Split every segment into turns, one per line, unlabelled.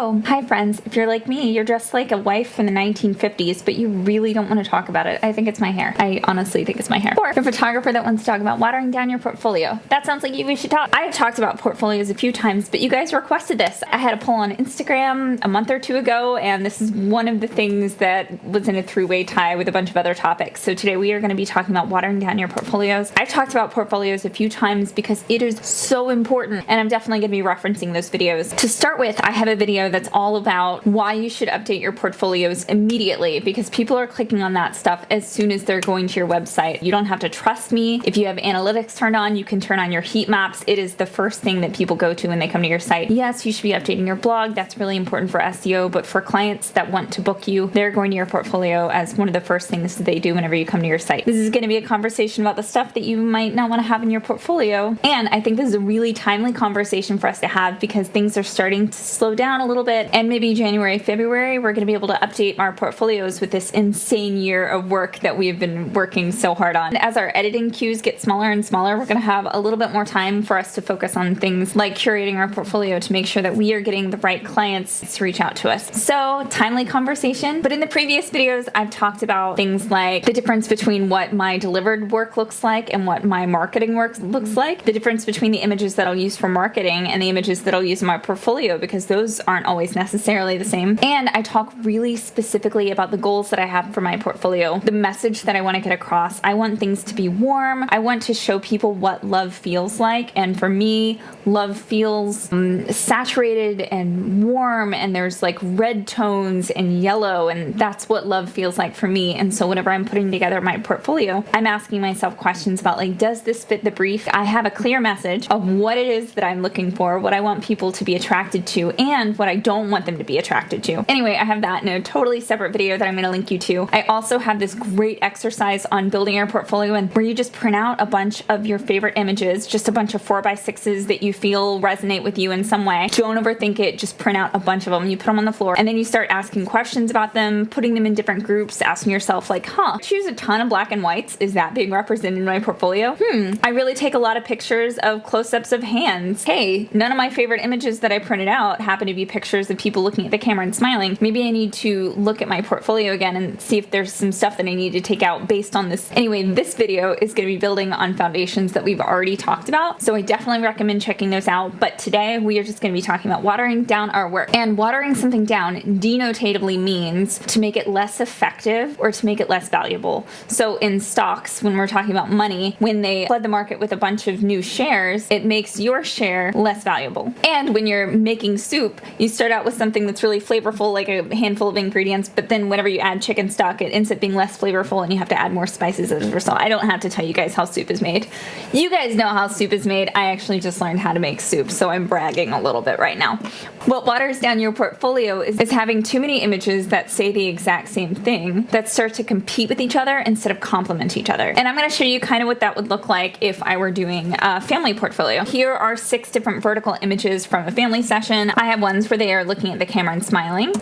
Oh, hi friends. If you're like me, you're dressed like a wife from the 1950s, but you really don't want to talk about it. I think it's my hair. I honestly think it's my hair. Or a photographer that wants to talk about watering down your portfolio. That sounds like we should talk. I've talked about portfolios a few times, but you guys requested this. I had a poll on Instagram a month or two ago, and this is one of the things that was in a three-way tie with a bunch of other topics. So today we are going to be talking about watering down your portfolios. I've talked about portfolios a few times because it is so important, and I'm definitely going to be referencing those videos. To start with, I have a video that's all about why you should update your portfolios immediately, because people are clicking on that stuff as soon as they're going to your website. You don't have to trust me. If you have analytics turned on, you can turn on your heat maps. It is the first thing that people go to when they come to your site. Yes, you should be updating your blog. That's really important for SEO, but for clients that want to book you, they're going to your portfolio as one of the first things that they do whenever you come to your site. This is going to be a conversation about the stuff that you might not want to have in your portfolio, and I think this is a really timely conversation for us to have because things are starting to slow down a little bit, and maybe January, February, we're going to be able to update our portfolios with this insane year of work that we've been working so hard on. As our editing queues get smaller and smaller, we're going to have a little bit more time for us to focus on things like curating our portfolio to make sure that we are getting the right clients to reach out to us. So, timely conversation, but in the previous videos, I've talked about things like the difference between what my delivered work looks like and what my marketing work looks like, the difference between the images that I'll use for marketing and the images that I'll use in my portfolio, because those aren't always necessarily the same. And I talk really specifically about the goals that I have for my portfolio, the message that I want to get across. I want things to be warm. I want to show people what love feels like. And for me, love feels saturated and warm, and there's like red tones and yellow, and that's what love feels like for me. And so whenever I'm putting together my portfolio, I'm asking myself questions about like, does this fit the brief? I have a clear message of what it is that I'm looking for, what I want people to be attracted to, and what I don't want them to be attracted to. Anyway, I have that in a totally separate video that I'm going to link you to. I also have this great exercise on building your portfolio, and where you just print out a bunch of your favorite images, just a bunch of 4x6s that you feel resonate with you in some way. Don't overthink it. Just print out a bunch of them. You put them on the floor, and then you start asking questions about them, putting them in different groups, asking yourself like, choose a ton of black and whites. Is that being represented in my portfolio? I really take a lot of pictures of close-ups of hands. Hey, none of my favorite images that I printed out happen to be pictures of people looking at the camera and smiling. Maybe I need to look at my portfolio again and see if there's some stuff that I need to take out based on this. Anyway, this video is going to be building on foundations that we've already talked about, so I definitely recommend checking those out. But today we are just going to be talking about watering down our work. And watering something down denotatively means to make it less effective or to make it less valuable. So in stocks, when we're talking about money, when they flood the market with a bunch of new shares, it makes your share less valuable. And when you're making soup, you start out with something that's really flavorful, like a handful of ingredients, but then whenever you add chicken stock, it ends up being less flavorful and you have to add more spices as a result. I don't have to tell you guys how soup is made. You guys know how soup is made. I actually just learned how to make soup, so I'm bragging a little bit right now. What waters down your portfolio is having too many images that say the exact same thing, that start to compete with each other instead of complement each other. And I'm going to show you kind of what that would look like if I were doing a family portfolio. Here are 6 different vertical images from a family session. I have ones where they are looking at the camera and smiling,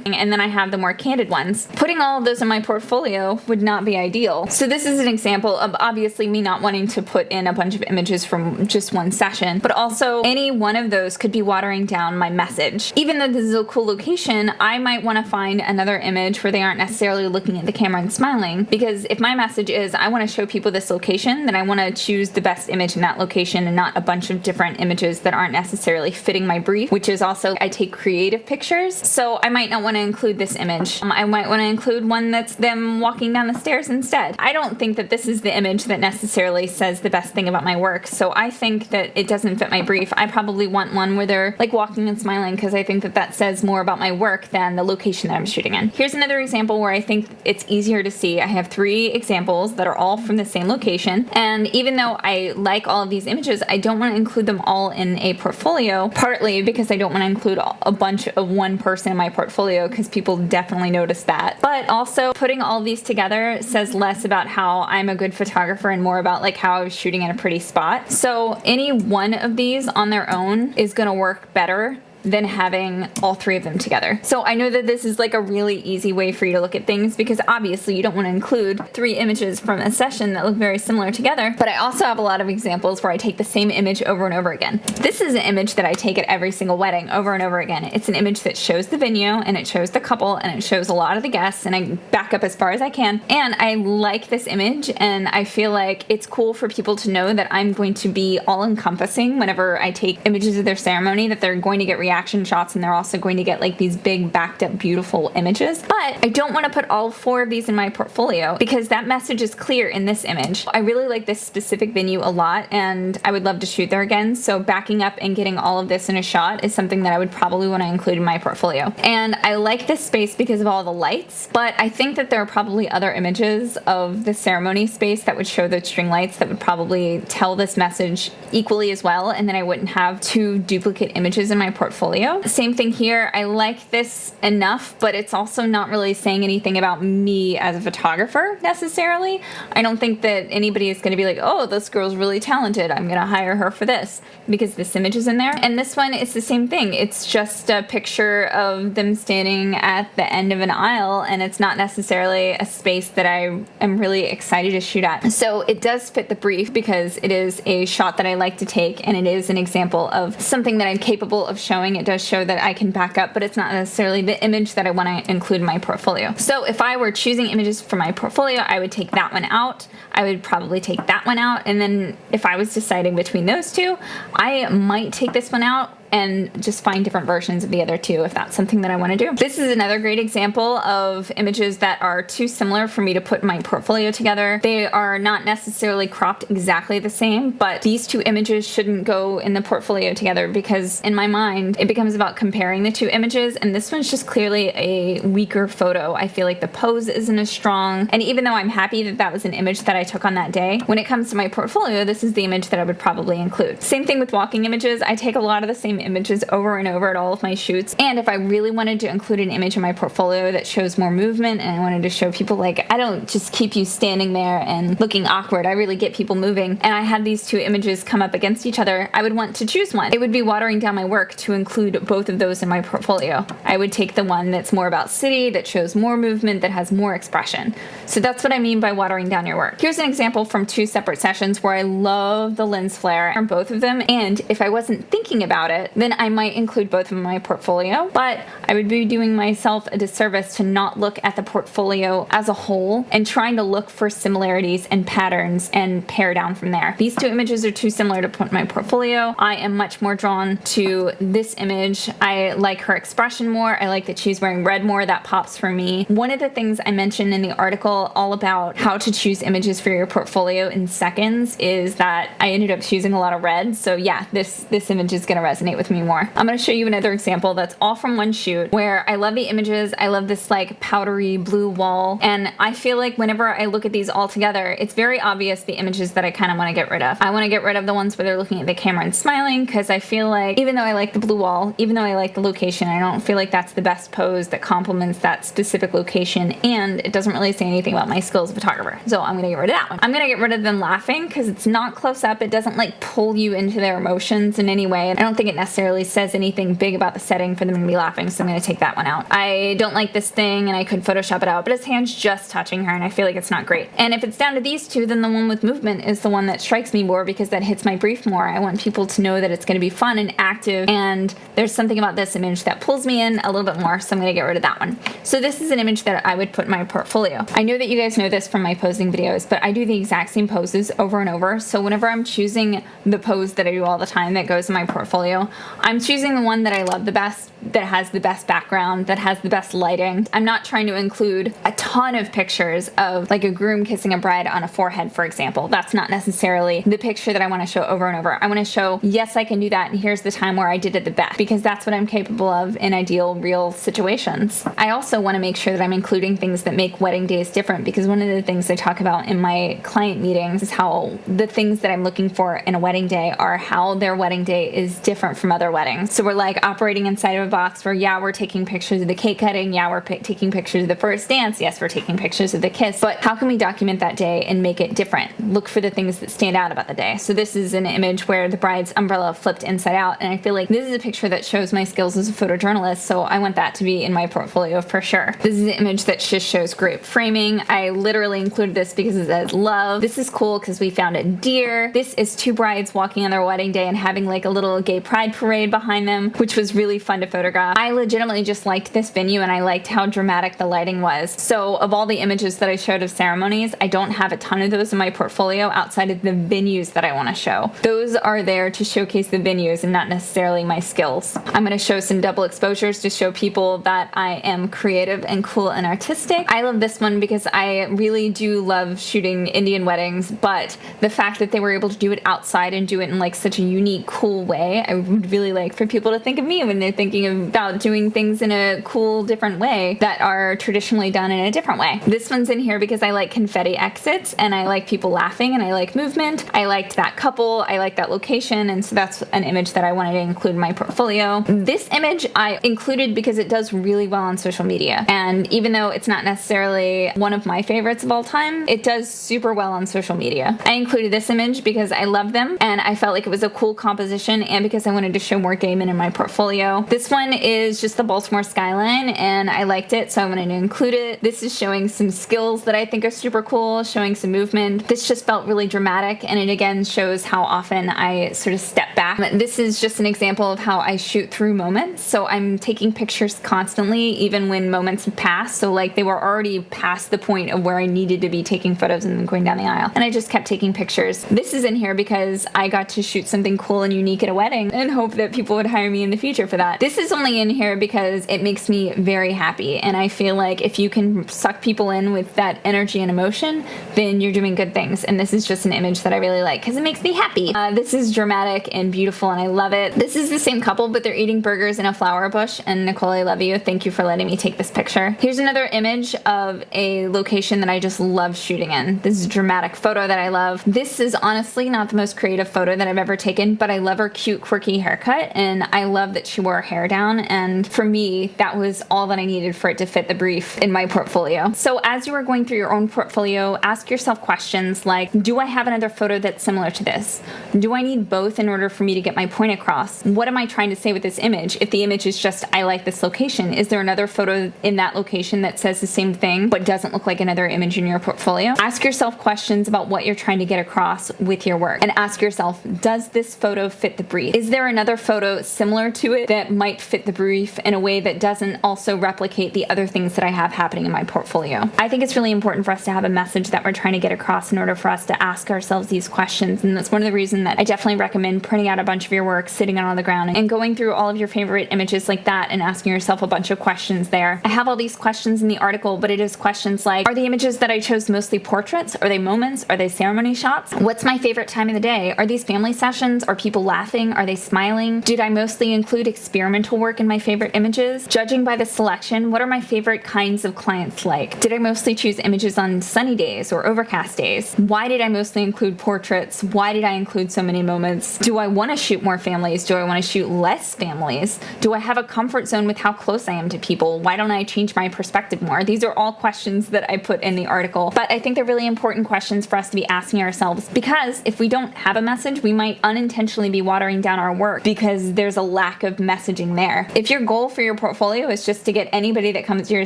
and then I have the more candid ones. Putting all of those in my portfolio would not be ideal. So this is an example of obviously me not wanting to put in a bunch of images from just one session, but also any one of those could be watering down my message. Even though this is a cool location, I might want to find another image where they aren't necessarily looking at the camera and smiling, because if my message is I want to show people this location, then I want to choose the best image in that location and not a bunch of different images that aren't necessarily fitting my brief, which is also I take creative pictures. So I might not want to include this image. I might want to include one that's them walking down the stairs instead. I don't think that this is the image that necessarily says the best thing about my work, so I think that it doesn't fit my brief. I probably want one where they're like walking and smiling, because I think that that says more about my work than the location that I'm shooting in. Here's another example where I think it's easier to see. I have 3 examples that are all from the same location, and even though I like all of these images, I don't want to include them all in a portfolio, partly because I don't want to include a bunch of one person in my portfolio, because people definitely notice that. But also, putting all of these together says less about how I'm a good photographer and more about like how I was shooting in a pretty spot. So any one of these on their own is going to work better than having all three of them together. So I know that this is like a really easy way for you to look at things, because obviously you don't want to include 3 images from a session that look very similar together, but I also have a lot of examples where I take the same image over and over again. This is an image that I take at every single wedding over and over again. It's an image that shows the venue, and it shows the couple, and it shows a lot of the guests, and I back up as far as I can. And I like this image, and I feel like it's cool for people to know that I'm going to be all-encompassing whenever I take images of their ceremony, that they're going to get reaction shots, and they're also going to get like these big backed up beautiful images. But I don't want to put all 4 of these in my portfolio because that message is clear in this image. I really like this specific venue a lot, and I would love to shoot there again. So backing up and getting all of this in a shot is something that I would probably want to include in my portfolio. And I like this space because of all the lights, but I think that there are probably other images of the ceremony space that would show the string lights that would probably tell this message equally as well, and then I wouldn't have 2 duplicate images in my portfolio. Same thing here. I like this enough, but it's also not really saying anything about me as a photographer necessarily. I don't think that anybody is going to be like, oh, this girl's really talented, I'm going to hire her for this, because this image is in there. And this one is the same thing. It's just a picture of them standing at the end of an aisle, and it's not necessarily a space that I am really excited to shoot at. So it does fit the brief because it is a shot that I like to take, and it is an example of something that I'm capable of showing. It does show that I can back up, but it's not necessarily the image that I want to include in my portfolio. So if I were choosing images for my portfolio, I would take that one out. I would probably take that one out. And then if I was deciding between those 2, I might take this one out and just find different versions of the other 2 if that's something that I want to do. This is another great example of images that are too similar for me to put my portfolio together. They are not necessarily cropped exactly the same, but these 2 images shouldn't go in the portfolio together because in my mind it becomes about comparing the 2 images, and this one's just clearly a weaker photo. I feel like the pose isn't as strong, and even though I'm happy that that was an image that I took on that day, when it comes to my portfolio, this is the image that I would probably include. Same thing with walking images. I take a lot of the same images over and over at all of my shoots, and if I really wanted to include an image in my portfolio that shows more movement, and I wanted to show people like, I don't just keep you standing there and looking awkward, I really get people moving, and I had these 2 images come up against each other, I would want to choose one. It would be watering down my work to include both of those in my portfolio. I would take the one that's more about city, that shows more movement, that has more expression. So that's what I mean by watering down your work. Here's an example from 2 separate sessions where I love the lens flare on both of them, and if I wasn't thinking about it, then I might include both of them in my portfolio, but I would be doing myself a disservice to not look at the portfolio as a whole and trying to look for similarities and patterns and pare down from there. These 2 images are too similar to put in my portfolio. I am much more drawn to this image. I like her expression more. I like that she's wearing red more. That pops for me. One of the things I mentioned in the article all about how to choose images for your portfolio in seconds is that I ended up choosing a lot of red. So yeah, this image is going to resonate with me more. I'm going to show you another example that's all from one shoot where I love the images. I love this like powdery blue wall, and I feel like whenever I look at these all together, it's very obvious the images that I kind of want to get rid of. I want to get rid of the ones where they're looking at the camera and smiling, because I feel like even though I like the blue wall, even though I like the location, I don't feel like that's the best pose that complements that specific location, and it doesn't really say anything about my skills as a photographer. So I'm going to get rid of that one. I'm going to get rid of them laughing because it's not close up. It doesn't like pull you into their emotions in any way. I don't think it necessarily says anything big about the setting for them to be laughing, so I'm going to take that one out. I don't like this thing, and I could Photoshop it out, but his hand's just touching her, and I feel like it's not great. And if it's down to these 2, then the one with movement is the one that strikes me more because that hits my brief more. I want people to know that it's going to be fun and active, and there's something about this image that pulls me in a little bit more, so I'm going to get rid of that one. So this is an image that I would put in my portfolio. I know that you guys know this from my posing videos, but I do the exact same poses over and over, so whenever I'm choosing the pose that I do all the time that goes in my portfolio, I'm choosing the one that I love the best, that has the best background, that has the best lighting. I'm not trying to include a ton of pictures of like a groom kissing a bride on a forehead, for example. That's not necessarily the picture that I want to show over and over. I want to show, yes, I can do that, and here's the time where I did it the best, because that's what I'm capable of in ideal real situations. I also want to make sure that I'm including things that make wedding days different, because one of the things I talk about in my client meetings is how the things that I'm looking for in a wedding day are how their wedding day is different from other weddings. So we're like operating inside of a box where, yeah, we're taking pictures of the cake cutting. Yeah, we're taking pictures of the first dance. Yes, we're taking pictures of the kiss. But how can we document that day and make it different? Look for the things that stand out about the day. So this is an image where the bride's umbrella flipped inside out. And I feel like this is a picture that shows my skills as a photojournalist. So I want that to be in my portfolio for sure. This is an image that just shows great framing. I literally included this because it says love. This is cool because we found a deer. This is two brides walking on their wedding day and having like a little gay pride parade behind them, which was really fun to photograph. I legitimately just liked this venue and I liked how dramatic the lighting was. So of all the images that I showed of ceremonies, I don't have a ton of those in my portfolio outside of the venues that I want to show. Those are there to showcase the venues and not necessarily my skills. I'm going to show some double exposures to show people that I am creative and cool and artistic. I love this one because I really do love shooting Indian weddings, but the fact that they were able to do it outside and do it in like such a unique, cool way, I would really like for people to think of me when they're thinking about doing things in a cool, different way that are traditionally done in a different way. This one's in here because I like confetti exits and I like people laughing and I like movement. I liked that couple, I like that location, and so that's an image that I wanted to include in my portfolio. This image I included because it does really well on social media, and even though it's not necessarily one of my favorites of all time, it does super well on social media. I included this image because I love them and I felt like it was a cool composition and because I wanted to show more gay men in my portfolio. This one is just the Baltimore skyline and I liked it, so I wanted to include it. This is showing some skills that I think are super cool, showing some movement. This just felt really dramatic and it again shows how often I sort of step back. This is just an example of how I shoot through moments. So I'm taking pictures constantly even when moments have passed. So like they were already past the point of where I needed to be taking photos and then going down the aisle. And I just kept taking pictures. This is in here because I got to shoot something cool and unique at a wedding and hope that people would hire me in the future for that. This is only in here because it makes me very happy. And I feel like if you can suck people in with that energy and emotion, then you're doing good things. And this is just an image that I really like because it makes me happy. This is dramatic and beautiful and I love it. This is the same couple, but they're eating burgers in a flower bush. And Nicole, I love you. Thank you for letting me take this picture. Here's another image of a location that I just love shooting in. This is a dramatic photo that I love. This is honestly not the most creative photo that I've ever taken, but I love her cute, quirky haircut. And I love that she wore her hair down. And for me, that was all that I needed for it to fit the brief in my portfolio. So as you are going through your own portfolio, ask yourself questions like, do I have another photo that's similar to this? Do I need both in order for me to get my point across? What am I trying to say with this image? If the image is just, I like this location, is there another photo in that location that says the same thing but doesn't look like another image in your portfolio? Ask yourself questions about what you're trying to get across with your work and ask yourself, does this photo fit the brief? Is there another photo similar to it that might fit the brief in a way that doesn't also replicate the other things that I have happening in my portfolio? I think it's really important for us to have a message that we're trying to get across in order for us to ask ourselves these questions, and that's one of the reasons that I definitely recommend printing out a bunch of your work, sitting it on the ground, and going through all of your favorite images like that and asking yourself a bunch of questions there. I have all these questions in the article, but it is questions like, are the images that I chose mostly portraits? Are they moments? Are they ceremony shots? What's my favorite time of the day? Are these family sessions? Are people laughing? Are they smiling? Did I mostly include experimental work in my favorite images? Judging by the selection, what are my favorite kinds of clients like? Did I mostly choose images on sunny days or overcast days? Why did I mostly include portraits? Why did I include so many moments? Do I want to shoot more families? Do I want to shoot less families? Do I have a comfort zone with how close I am to people? Why don't I change my perspective more? These are all questions that I put in the article, but I think they're really important questions for us to be asking ourselves, because if we don't have a message, we might unintentionally be watering down our work because there's a lack of messaging there. If your goal for your portfolio is just to get anybody that comes to your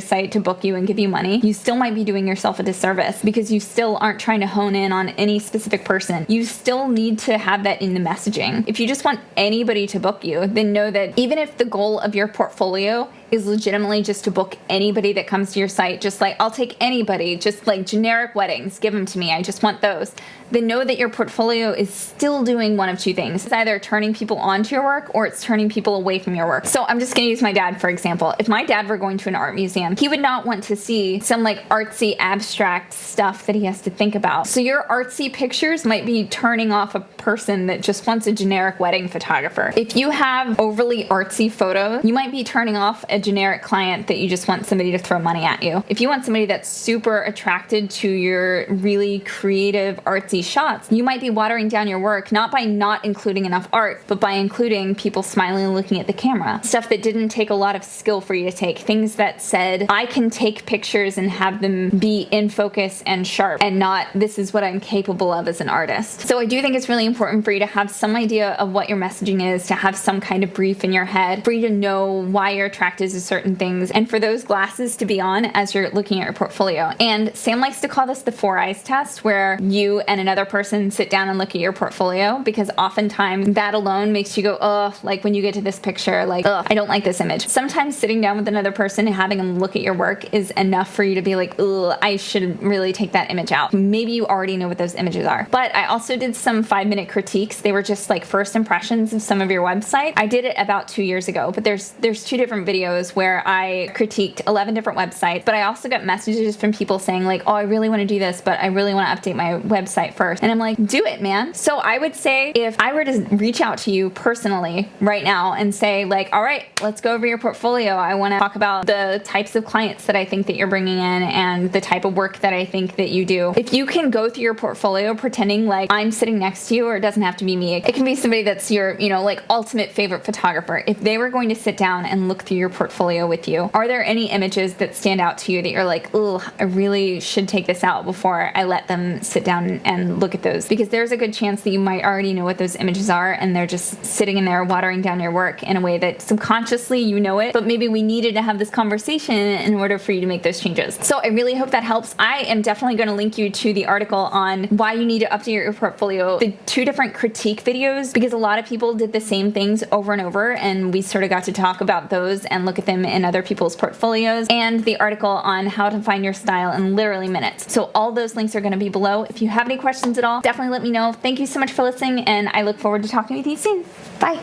site to book you and give you money, you still might be doing yourself a disservice because you still aren't trying to hone in on any specific person. You still need to have that in the messaging. If you just want anybody to book you, then know that even if the goal of your portfolio is legitimately just to book anybody that comes to your site, just like, I'll take anybody, just like generic weddings, give them to me, I just want those, then know that your portfolio is still doing one of two things. It's either turning people onto your work or it's turning people away from your work. So I'm just going to use my dad, for example. If my dad were going to an art museum, he would not want to see some like artsy abstract stuff that he has to think about. So your artsy pictures might be turning off a person that just wants a generic wedding photographer. If you have overly artsy photos, you might be turning off a generic client that you just want somebody to throw money at you. If you want somebody that's super attracted to your really creative, artsy shots, you might be watering down your work not by not including enough art, but by including people smiling and looking at the camera. Stuff that didn't take a lot of skill for you to take. Things that said, I can take pictures and have them be in focus and sharp, and not, this is what I'm capable of as an artist. So I do think it's really important for you to have some idea of what your messaging is, to have some kind of brief in your head, for you to know why you're attracted to certain things, and for those glasses to be on as you're looking at your portfolio. And Sam likes to call this the 4 eyes test, where you and another person sit down and look at your portfolio, because oftentimes that alone makes you go, oh, like when you get to this picture, like, oh, I don't like this image. Sometimes sitting down with another person and having them look at your work is enough for you to be like, oh, I should really take that image out. Maybe you already know what those images are. But I also did some 5-minute critiques. They were just like first impressions of some of your website. I did it about 2 years ago, but there's 2 different videos where I critiqued 11 different websites, but I also got messages from people saying like, oh, I really want to do this, but I really want to update my website first. And I'm like, do it, man. So I would say if I were to reach out to you personally right now and say like, all right, let's go over your portfolio. I want to talk about the types of clients that I think that you're bringing in and the type of work that I think that you do. If you can go through your portfolio pretending like I'm sitting next to you, or it doesn't have to be me, it can be somebody that's your, like ultimate favorite photographer. If they were going to sit down and look through your portfolio with you, are there any images that stand out to you that you're like, oh, I really should take this out before I let them sit down and look at those? Because there's a good chance that you might already know what those images are, and they're just sitting in there watering down your work in a way that subconsciously you know it, but maybe we needed to have this conversation in order for you to make those changes. So I really hope that helps. I am definitely going to link you to the article on why you need to update your portfolio, the 2 different critique videos, because a lot of people did the same things over and over, and we sort of got to talk about those and look at them in other people's portfolios, and the article on how to find your style in literally minutes. So all those links are going to be below. If you have any questions at all, definitely let me know. Thank you so much for listening, and I look forward to talking with you soon. Bye.